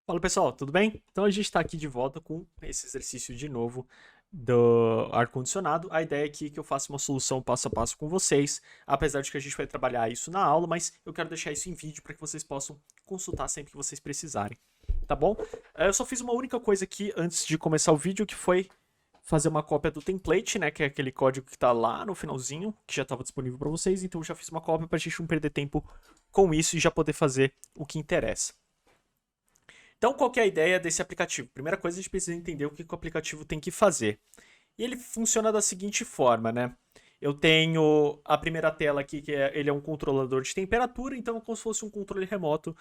Fala pessoal, tudo bem? Então a gente está aqui de volta com esse exercício de novo do ar-condicionado. A ideia aqui é que eu faça uma solução passo a passo com vocês, apesar de que a gente vai trabalhar isso na aula, mas eu quero deixar isso em vídeo para que vocês possam consultar sempre que vocês precisarem, tá bom? Eu só fiz uma única coisa aqui antes de começar o vídeo, que foi fazer uma cópia do template, né, que é aquele código que está lá no finalzinho, que já estava disponível para vocês, então eu já fiz uma cópia para a gente não perder tempo com isso e já poder fazer o que interessa. Então, qual que é a ideia desse aplicativo? Primeira coisa, a gente precisa entender o que o aplicativo tem que fazer. E ele funciona da seguinte forma, né? Eu tenho a primeira tela aqui, ele é um controlador de temperatura, então é como se fosse um controle remoto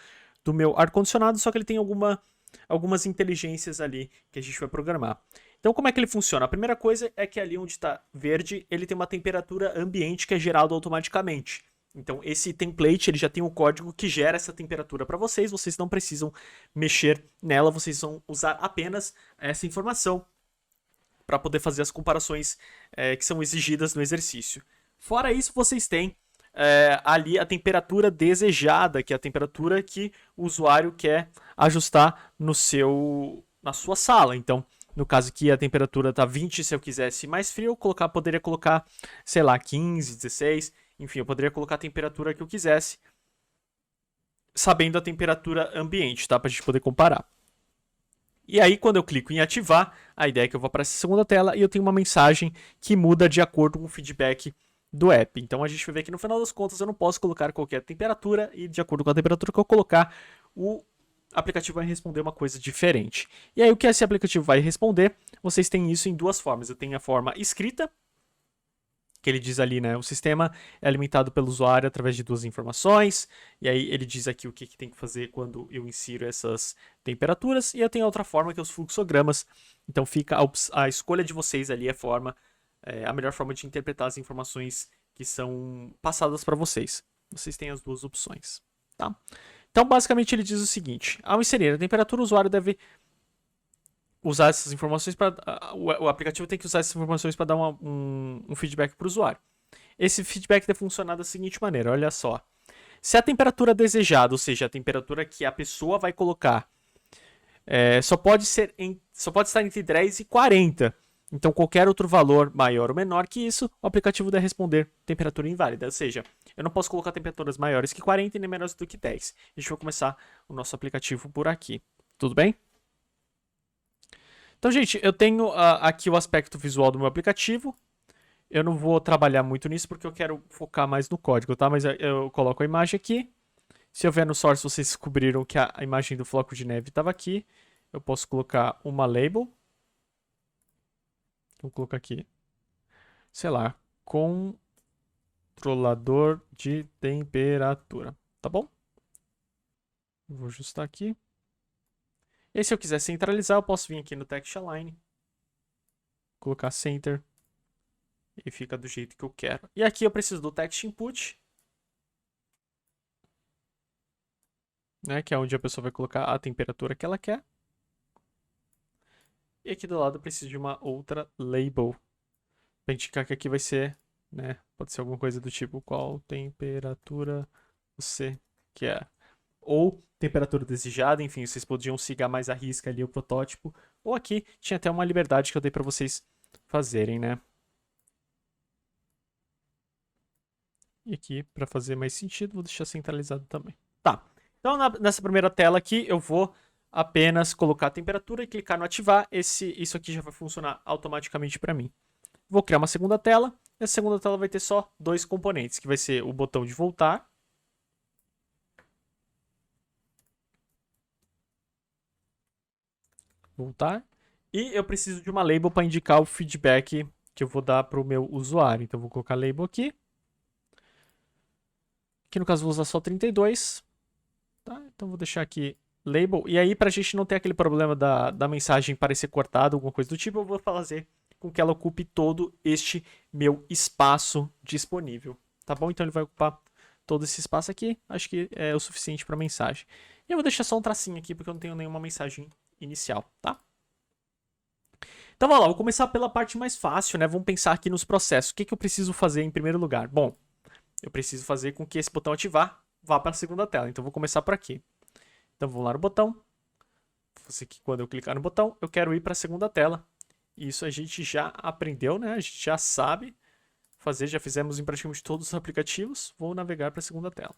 do meu ar-condicionado, só que ele tem algumas inteligências ali que a gente vai programar. Então, como é que ele funciona? A primeira coisa é que ali onde está verde, ele tem uma temperatura ambiente que é gerada automaticamente. Então, esse template ele já tem o código que gera essa temperatura para vocês. Vocês não precisam mexer nela, vocês vão usar apenas essa informação para poder fazer as comparações que são exigidas no exercício. Fora isso, vocês têm ali a temperatura desejada, que é a temperatura que o usuário quer ajustar na sua sala. Então, no caso aqui, a temperatura está 20, se eu quisesse mais frio, eu poderia colocar, sei lá, 15, 16, enfim, eu poderia colocar a temperatura que eu quisesse, sabendo a temperatura ambiente, tá? Para a gente poder comparar. E aí, quando eu clico em ativar, a ideia é que eu vou para essa segunda tela e eu tenho uma mensagem que muda de acordo com o feedback do app. Então a gente vai ver que no final das contas eu não posso colocar qualquer temperatura e de acordo com a temperatura que eu colocar, o aplicativo vai responder uma coisa diferente. E aí o que esse aplicativo vai responder? Vocês têm isso em duas formas. Eu tenho a forma escrita, que ele diz ali, né? O sistema é alimentado pelo usuário através de duas informações, e aí ele diz aqui o que tem que fazer quando eu insiro essas temperaturas, e eu tenho outra forma que é os fluxogramas. Então fica a escolha de vocês ali, a melhor forma de interpretar as informações que são passadas para vocês. Vocês têm as duas opções, tá? Então, basicamente, ele diz o seguinte: ao inserir a temperatura, o usuário deve usar essas informações para. O aplicativo tem que usar essas informações para dar um feedback para o usuário. Esse feedback deve funcionar da seguinte maneira: olha só. Se a temperatura desejada, ou seja, a temperatura que a pessoa vai colocar, só pode estar entre 10 e 40. Então, qualquer outro valor maior ou menor que isso, o aplicativo deve responder temperatura inválida. Ou seja, eu não posso colocar temperaturas maiores que 40 e nem menores do que 10. A gente vai começar o nosso aplicativo por aqui. Tudo bem? Então, gente, eu tenho aqui o aspecto visual do meu aplicativo. Eu não vou trabalhar muito nisso porque eu quero focar mais no código, tá? Mas eu coloco a imagem aqui. Se eu ver no source, vocês descobriram que a imagem do floco de neve estava aqui. Eu posso colocar uma label. Vou colocar aqui, sei lá, controlador de temperatura, tá bom? Vou ajustar aqui. E se eu quiser centralizar, eu posso vir aqui no Text Align, colocar Center e fica do jeito que eu quero. E aqui eu preciso do Text Input, né, que é onde a pessoa vai colocar a temperatura que ela quer. E aqui do lado eu preciso de uma outra label para indicar que aqui vai ser, né, pode ser alguma coisa do tipo qual temperatura você quer. Ou temperatura desejada, enfim, vocês podiam seguir mais à risca ali o protótipo. Ou aqui tinha até uma liberdade que eu dei para vocês fazerem, né? E aqui, para fazer mais sentido, vou deixar centralizado também. Tá. Então, nessa primeira tela aqui, eu vou apenas colocar a temperatura e clicar no ativar. Isso aqui já vai funcionar automaticamente para mim. Vou criar uma segunda tela. E a segunda tela vai ter só dois componentes, que vai ser o botão de voltar. Voltar. E eu preciso de uma label para indicar o feedback que eu vou dar para o meu usuário. Então, vou colocar label aqui. Aqui no caso, vou usar só 32. Tá? Então, vou deixar aqui label. E aí, para a gente não ter aquele problema da mensagem parecer cortada, alguma coisa do tipo, eu vou fazer com que ela ocupe todo este meu espaço disponível. Tá bom? Então, ele vai ocupar todo esse espaço aqui. Acho que é o suficiente para a mensagem. E eu vou deixar só um tracinho aqui, porque eu não tenho nenhuma mensagem inicial, tá? Então vamos lá, vou começar pela parte mais fácil, né? Vamos pensar aqui nos processos. O que eu preciso fazer em primeiro lugar? Bom, eu preciso fazer com que esse botão ativar vá para a segunda tela. Então vou começar por aqui. Então vamos lá no botão. fazer aqui quando eu clicar no botão, eu quero ir para a segunda tela. Isso a gente já aprendeu, né? A gente já sabe fazer, já fizemos em praticamente todos os aplicativos. Vou navegar para a segunda tela.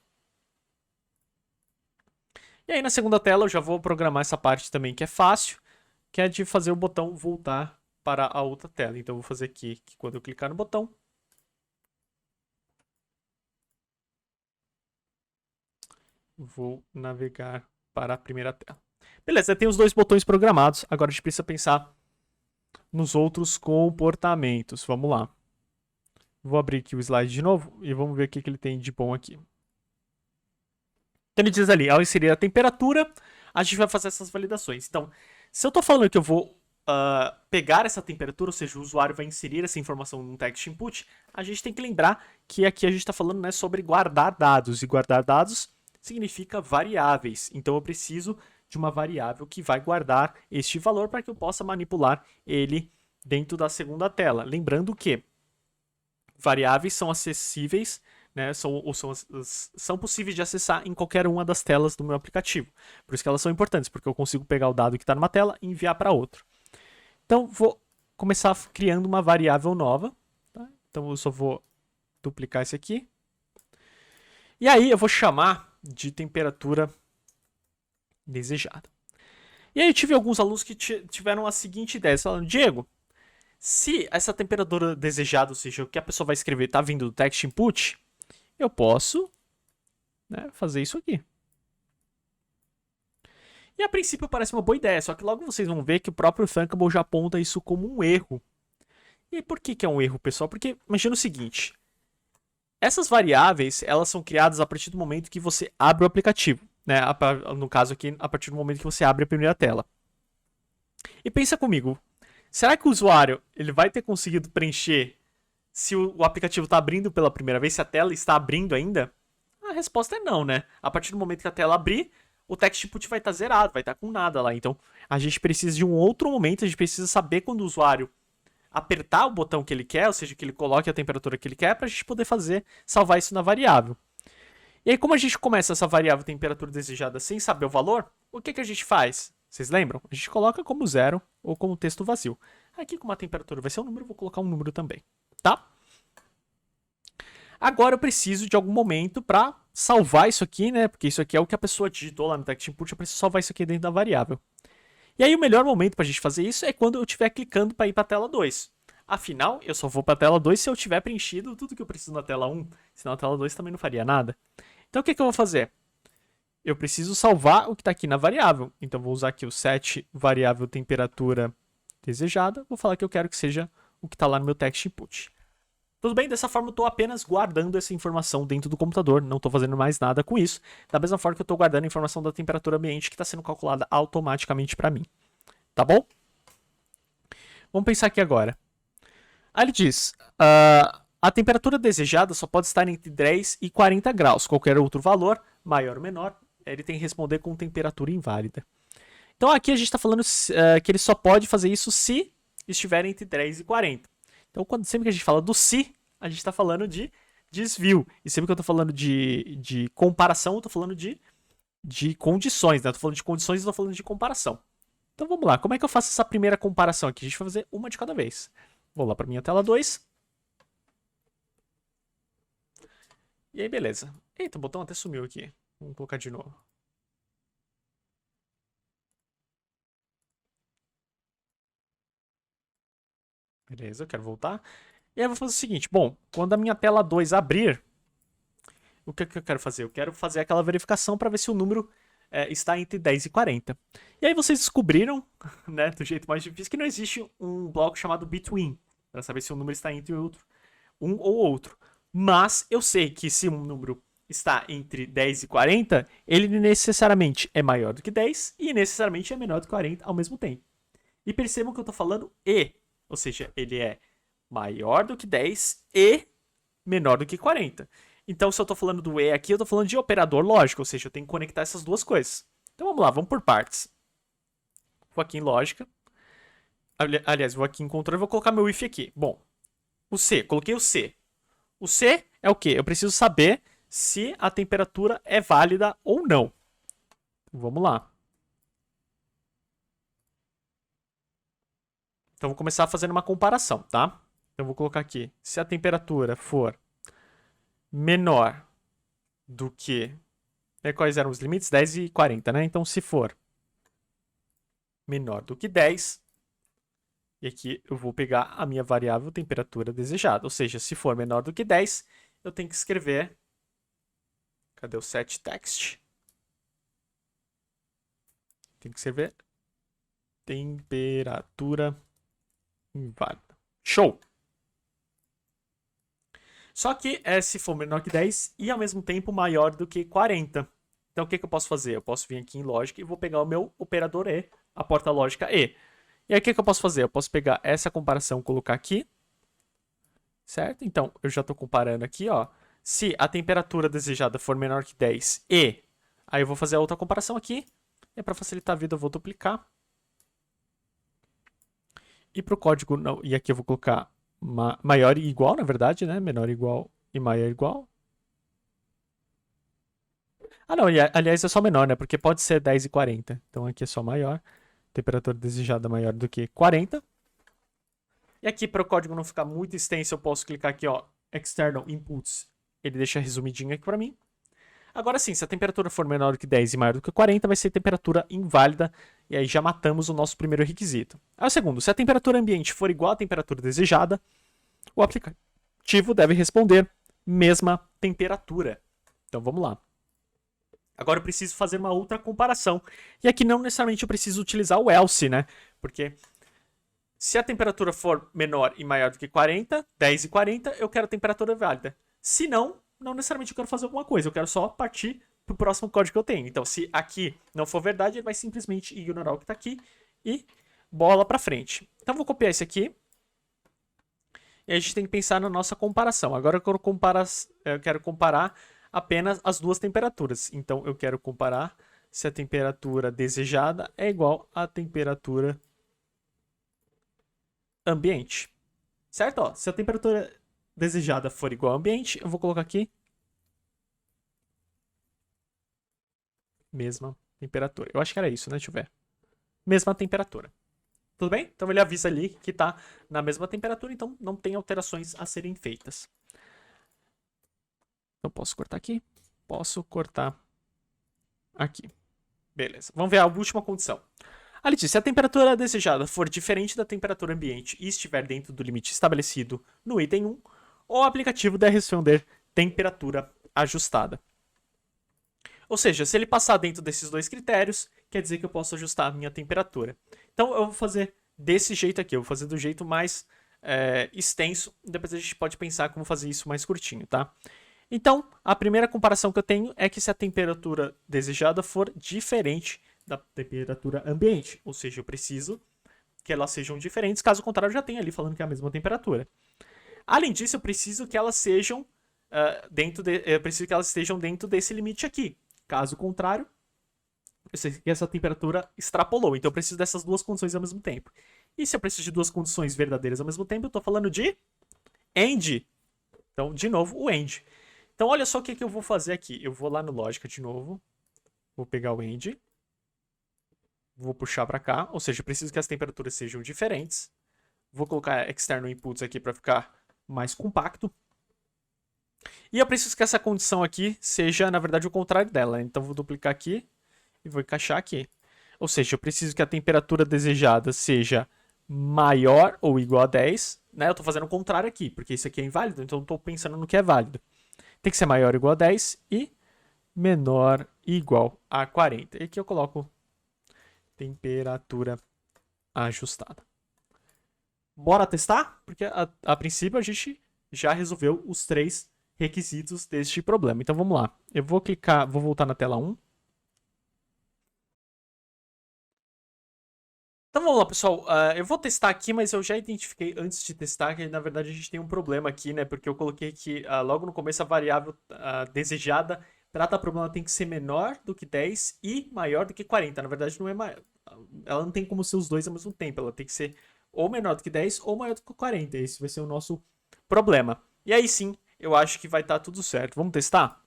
E aí na segunda tela eu já vou programar essa parte também que é fácil, que é de fazer o botão voltar para a outra tela. Então eu vou fazer aqui que quando eu clicar no botão, vou navegar para a primeira tela. Beleza, tem os dois botões programados. Agora a gente precisa pensar nos outros comportamentos. Vamos lá. Vou abrir aqui o slide de novo e vamos ver o que ele tem de bom aqui. Então ele diz ali, ao inserir a temperatura, a gente vai fazer essas validações. Então, se eu estou falando que eu vou pegar essa temperatura, ou seja, o usuário vai inserir essa informação num text input, a gente tem que lembrar que aqui a gente está falando, né, sobre guardar dados. E guardar dados significa variáveis. Então eu preciso de uma variável que vai guardar este valor para que eu possa manipular ele dentro da segunda tela. Lembrando que variáveis são acessíveis, né, são possíveis de acessar em qualquer uma das telas do meu aplicativo. Por isso que elas são importantes, porque eu consigo pegar o dado que está numa tela e enviar para outra. Então, vou começar criando uma variável nova. Tá? Então, eu só vou duplicar esse aqui. E aí, eu vou chamar de temperatura desejada. E aí, eu tive alguns alunos que tiveram a seguinte ideia. Falando, Diego, se essa temperatura desejada, ou seja, o que a pessoa vai escrever, está vindo do text input, eu posso, né, fazer isso aqui. E a princípio parece uma boa ideia, só que logo vocês vão ver que o próprio Thunkable já aponta isso como um erro. E por que é um erro, pessoal? Porque imagina o seguinte, essas variáveis, elas são criadas a partir do momento que você abre o aplicativo, né? No caso aqui, a partir do momento que você abre a primeira tela. E pensa comigo, será que o usuário ele vai ter conseguido preencher se o aplicativo está abrindo pela primeira vez, se a tela está abrindo ainda? A resposta é não, né? A partir do momento que a tela abrir, o text input vai estar zerado, vai estar com nada lá. Então, a gente precisa de um outro momento, a gente precisa saber quando o usuário apertar o botão que ele quer, ou seja, que ele coloque a temperatura que ele quer, para a gente poder salvar isso na variável. E aí, como a gente começa essa variável temperatura desejada sem saber o valor, o que a gente faz? Vocês lembram? A gente coloca como 0 ou como texto vazio. Aqui, como a temperatura vai ser um número, eu vou colocar um número também, tá? Agora eu preciso de algum momento para salvar isso aqui, né? Porque isso aqui é o que a pessoa digitou lá no text input, eu preciso salvar isso aqui dentro da variável. E aí o melhor momento para a gente fazer isso é quando eu estiver clicando para ir para a tela 2. Afinal, eu só vou para a tela 2 se eu tiver preenchido tudo que eu preciso na tela 1, senão a tela 2 também não faria nada. Então o que eu vou fazer? Eu preciso salvar o que está aqui na variável. Então vou usar aqui o set variável temperatura desejada. Vou falar que eu quero que seja o que está lá no meu text input. Tudo bem? Dessa forma eu estou apenas guardando essa informação dentro do computador, não estou fazendo mais nada com isso. Da mesma forma que eu estou guardando a informação da temperatura ambiente que está sendo calculada automaticamente para mim. Tá bom? Vamos pensar aqui agora. Aí ele diz, a temperatura desejada só pode estar entre 10 e 40 graus. Qualquer outro valor, maior ou menor, ele tem que responder com temperatura inválida. Então aqui a gente está falando que ele só pode fazer isso se estiver entre 10 e 40. Então, sempre que a gente fala do se, a gente está falando de desvio. E sempre que eu estou falando de comparação, eu estou falando de condições. Né? Eu estou falando de condições e estou falando de comparação. Então, vamos lá. Como é que eu faço essa primeira comparação aqui? A gente vai fazer uma de cada vez. Vou lá para minha tela 2. E aí, beleza. Eita, o botão até sumiu aqui. Vamos colocar de novo. Beleza, eu quero voltar. E aí eu vou fazer o seguinte, bom, quando a minha tela 2 abrir, o que eu quero fazer? Eu quero fazer aquela verificação para ver se o número está entre 10 e 40. E aí vocês descobriram, né, do jeito mais difícil, que não existe um bloco chamado between, para saber se o número está entre um ou outro. Mas eu sei que se um número está entre 10 e 40, ele necessariamente é maior do que 10 e necessariamente é menor do que 40 ao mesmo tempo. E percebam que eu estou falando e, ou seja, ele é maior do que 10 e menor do que 40. Então, se eu estou falando do e aqui, eu estou falando de operador lógico, ou seja, eu tenho que conectar essas duas coisas. Então, vamos lá, vamos por partes. Vou aqui em lógica. Aliás, vou aqui em controle e vou colocar meu if aqui. Bom, o C, coloquei o C. O C é o quê? Eu preciso saber se a temperatura é válida ou não. Vamos lá. Então, vou começar fazendo uma comparação, tá? Então, vou colocar aqui. Se a temperatura for menor do que... Quais eram os limites? 10 e 40, né? Então, se for menor do que 10... E aqui eu vou pegar a minha variável temperatura desejada. Ou seja, se for menor do que 10, eu tenho que escrever... Cadê o set text? Tem que escrever temperatura inválida. Show! Só que se for menor que 10 e ao mesmo tempo maior do que 40. Então o que eu posso fazer? Eu posso vir aqui em lógica e vou pegar o meu operador E, a porta lógica E. E aí o que eu posso fazer? Eu posso pegar essa comparação e colocar aqui. Certo? Então eu já estou comparando aqui, ó. Se a temperatura desejada for menor que 10 e... Aí eu vou fazer a outra comparação aqui. E para facilitar a vida eu vou duplicar. E para o código não... E aqui eu vou colocar maior e igual, na verdade, né? Menor igual e maior igual. Ah, não. Aliás, é só menor, né? Porque pode ser 10 e 40. Então aqui é só maior. Temperatura desejada maior do que 40. E aqui, para o código não ficar muito extenso, eu posso clicar aqui, ó, External Inputs. Ele deixa resumidinho aqui para mim. Agora sim, se a temperatura for menor do que 10 e maior do que 40, vai ser temperatura inválida. E aí já matamos o nosso primeiro requisito. Aí o segundo, se a temperatura ambiente for igual à temperatura desejada, o aplicativo deve responder mesma temperatura. Então vamos lá. Agora eu preciso fazer uma outra comparação. E aqui não necessariamente eu preciso utilizar o else, né? Porque se a temperatura for menor e maior do que 40, 10 e 40, eu quero a temperatura válida. Se não, não necessariamente eu quero fazer alguma coisa. Eu quero só partir para o próximo código que eu tenho. Então, se aqui não for verdade, ele vai simplesmente ignorar o que está aqui e bola para frente. Então, vou copiar esse aqui. E a gente tem que pensar na nossa comparação. Agora eu quero comparar apenas as duas temperaturas. Então, eu quero comparar se a temperatura desejada é igual à temperatura ambiente. Certo? Ó, se a temperatura desejada for igual ao ambiente, eu vou colocar aqui mesma temperatura. Eu acho que era isso, né? Deixa eu ver. Mesma temperatura. Tudo bem? Então ele avisa ali que está na mesma temperatura, então não tem alterações a serem feitas. Eu posso cortar aqui? Posso cortar aqui. Beleza. Vamos ver a última condição. Ali diz, se a temperatura desejada for diferente da temperatura ambiente e estiver dentro do limite estabelecido no item 1, o aplicativo deve responder temperatura ajustada. Ou seja, se ele passar dentro desses dois critérios, quer dizer que eu posso ajustar a minha temperatura. Então eu vou fazer desse jeito aqui, eu vou fazer do jeito mais extenso, depois a gente pode pensar como fazer isso mais curtinho, tá? Então, a primeira comparação que eu tenho é que se a temperatura desejada for diferente da temperatura ambiente, ou seja, eu preciso que elas sejam diferentes, caso contrário eu já tenho ali falando que é a mesma temperatura. Além disso, eu preciso que elas sejam estejam dentro desse limite aqui. Caso contrário, eu sei que essa temperatura extrapolou, então eu preciso dessas duas condições ao mesmo tempo. E se eu preciso de duas condições verdadeiras ao mesmo tempo, eu estou falando de AND. Então, de novo, o AND. Então, olha só o que eu vou fazer aqui. Eu vou lá no lógica de novo, vou pegar o AND, vou puxar para cá, ou seja, eu preciso que as temperaturas sejam diferentes. Vou colocar external inputs aqui para ficar mais compacto. E eu preciso que essa condição aqui seja, na verdade, o contrário dela. Então, vou duplicar aqui e vou encaixar aqui. Ou seja, eu preciso que a temperatura desejada seja maior ou igual a 10. Né? Eu estou fazendo o contrário aqui, porque isso aqui é inválido, então eu estou pensando no que é válido. Tem que ser maior ou igual a 10 e menor ou igual a 40. E aqui eu coloco temperatura ajustada. Bora testar? Porque a princípio a gente já resolveu os 3 requisitos deste problema. Então vamos lá. Eu vou clicar, vou voltar na tela 1. Então vamos lá, pessoal. Eu vou testar aqui, mas eu já identifiquei antes de testar que na verdade a gente tem um problema aqui, né? Porque eu coloquei que logo no começo a variável desejada para dar problema tem que ser menor do que 10 e maior do que 40. Na verdade não é maior. Ela não tem como ser os dois ao mesmo tempo. Ela tem que ser ou menor do que 10 ou maior do que 40. Esse vai ser o nosso problema. E aí sim, eu acho que vai estar tudo certo. Vamos testar?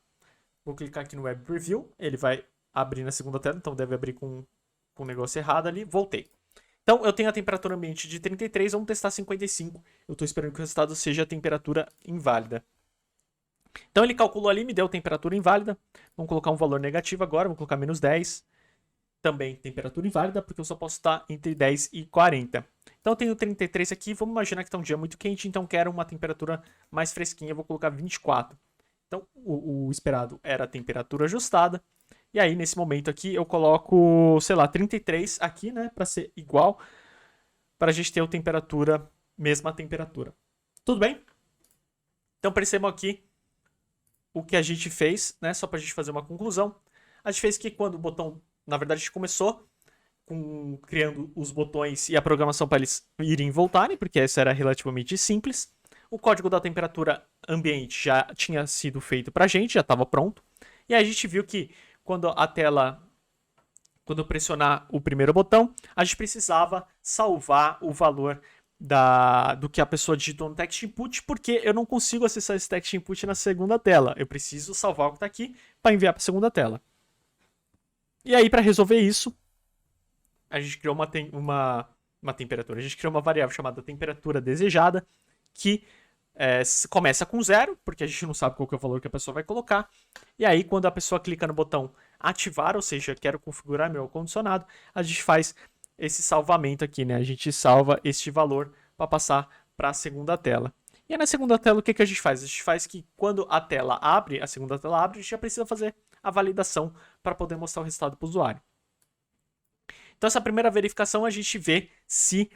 Vou clicar aqui no Web Preview. Ele vai abrir na segunda tela, então deve abrir com o negócio errado ali. Voltei. Então, eu tenho a temperatura ambiente de 33, vamos testar 55. Eu estou esperando que o resultado seja a temperatura inválida. Então, ele calculou ali, me deu temperatura inválida. Vamos colocar um valor negativo agora, vou colocar menos 10. Também temperatura inválida, porque eu só posso estar entre 10 e 40. Então, eu tenho 33 aqui, vamos imaginar que está um dia muito quente, então quero uma temperatura mais fresquinha, vou colocar 24. Então, o esperado era a temperatura ajustada. E aí, nesse momento aqui, eu coloco, sei lá, 33 aqui, né, para ser igual, para a gente ter a temperatura, mesma temperatura. Tudo bem? Então, percebam aqui o que a gente fez, né, só para a gente fazer uma conclusão. A gente fez que quando o botão, na verdade, a gente começou criando os botões e a programação para eles irem e voltarem, porque essa era relativamente simples. O código da temperatura ambiente já tinha sido feito para a gente, já estava pronto. E aí a gente viu que quando eu pressionar o primeiro botão, a gente precisava salvar o valor do que a pessoa digitou no text input, porque eu não consigo acessar esse text input na segunda tela. Eu preciso salvar o que está aqui para enviar para a segunda tela. E aí, para resolver isso, a gente criou uma temperatura. A gente criou uma variável chamada temperatura desejada, que começa com 0, porque a gente não sabe qual que é o valor que a pessoa vai colocar. E aí, quando a pessoa clica no botão ativar, ou seja, quero configurar meu ar-condicionado, a gente faz esse salvamento aqui, né? A gente salva este valor para passar para a segunda tela. E aí, na segunda tela, o que a gente faz? A gente faz que quando a tela abre, a segunda tela abre, a gente já precisa fazer a validação para poder mostrar o resultado para o usuário. Então, essa primeira verificação, a gente vê se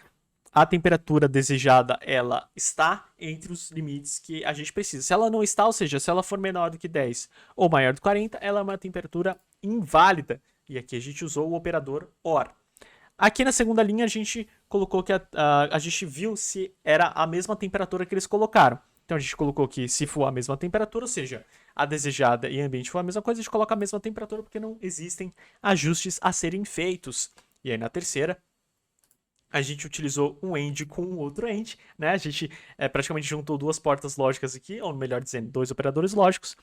a temperatura desejada ela está entre os limites que a gente precisa. Se ela não está, ou seja, se ela for menor do que 10 ou maior do que 40, ela é uma temperatura inválida. E aqui a gente usou o operador OR. Aqui na segunda linha a gente colocou que a gente viu se era a mesma temperatura que eles colocaram. Então a gente colocou que se for a mesma temperatura, ou seja, a desejada e ambiente for a mesma coisa, a gente coloca a mesma temperatura porque não existem ajustes a serem feitos. E aí na terceira, a gente utilizou um AND com um outro AND, né? A gente praticamente juntou duas portas lógicas aqui, ou melhor dizendo, dois operadores lógicos,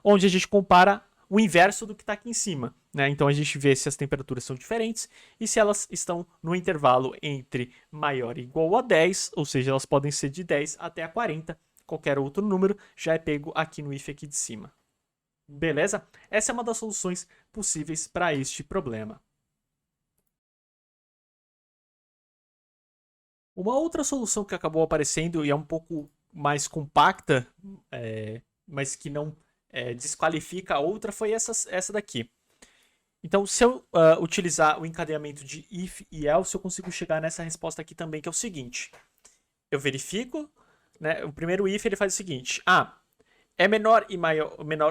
onde a gente compara o inverso do que está aqui em cima, né? Então a gente vê se as temperaturas são diferentes e se elas estão no intervalo entre maior e igual a 10, ou seja, elas podem ser de 10 até a 40, qualquer outro número já é pego aqui no if aqui de cima. Beleza? Essa é uma das soluções possíveis para este problema. Uma outra solução que acabou aparecendo e é um pouco mais compacta, mas que não desqualifica a outra, foi essa daqui. Então, se eu utilizar o encadeamento de if e else, eu consigo chegar nessa resposta aqui também, que é o seguinte. Eu verifico, né, o primeiro if ele faz o seguinte. É menor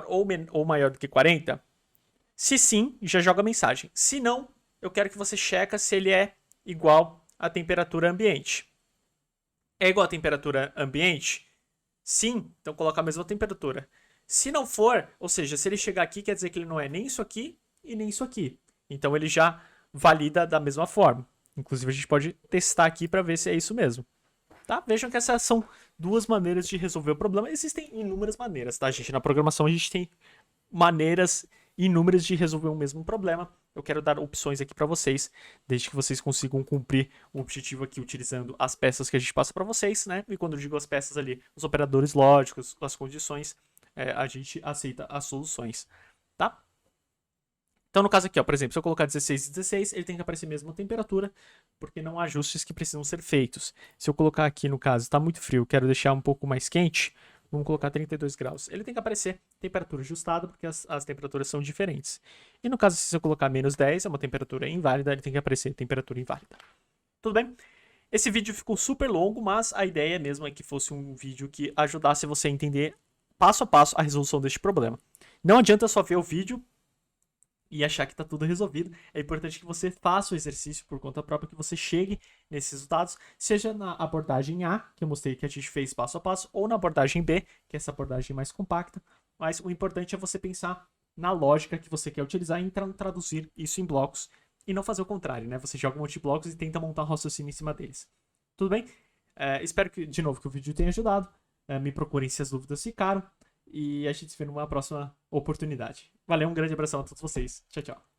ou maior do que 40? Se sim, já joga a mensagem. Se não, eu quero que você cheque se ele é igual à temperatura ambiente. É igual à temperatura ambiente? Sim, então coloca a mesma temperatura. Se não for, ou seja, se ele chegar aqui, quer dizer que ele não é nem isso aqui e nem isso aqui. Então ele já valida da mesma forma. Inclusive a gente pode testar aqui para ver se é isso mesmo. Tá? Vejam que essas são duas maneiras de resolver o problema. Existem inúmeras maneiras, tá, gente? Na programação a gente tem maneiras inúmeras de resolver o mesmo problema. Eu quero dar opções aqui para vocês, desde que vocês consigam cumprir o objetivo aqui utilizando as peças que a gente passa para vocês, né? E quando eu digo as peças ali, os operadores lógicos, as condições, a gente aceita as soluções, tá? Então, no caso aqui, ó, por exemplo, se eu colocar 16 e 16, ele tem que aparecer a mesma temperatura, porque não há ajustes que precisam ser feitos. Se eu colocar aqui, no caso, está muito frio, quero deixar um pouco mais quente, vamos colocar 32 graus. Ele tem que aparecer temperatura ajustada, porque as temperaturas são diferentes. E no caso, se eu colocar menos 10, é uma temperatura inválida, ele tem que aparecer temperatura inválida. Tudo bem? Esse vídeo ficou super longo, mas a ideia mesmo é que fosse um vídeo que ajudasse você a entender passo a passo a resolução deste problema. Não adianta só ver o vídeo e achar que está tudo resolvido. É importante que você faça o exercício por conta própria, que você chegue nesses resultados, seja na abordagem A, que eu mostrei que a gente fez passo a passo, ou na abordagem B, que é essa abordagem mais compacta. Mas o importante é você pensar na lógica que você quer utilizar e traduzir isso em blocos, e não fazer o contrário, né? Você joga um monte de blocos e tenta montar um raciocínio em cima deles. Tudo bem? Espero que, de novo, que o vídeo tenha ajudado. Me procurem se as dúvidas ficaram. E a gente se vê numa próxima oportunidade. Valeu, um grande abração a todos vocês. Tchau, tchau.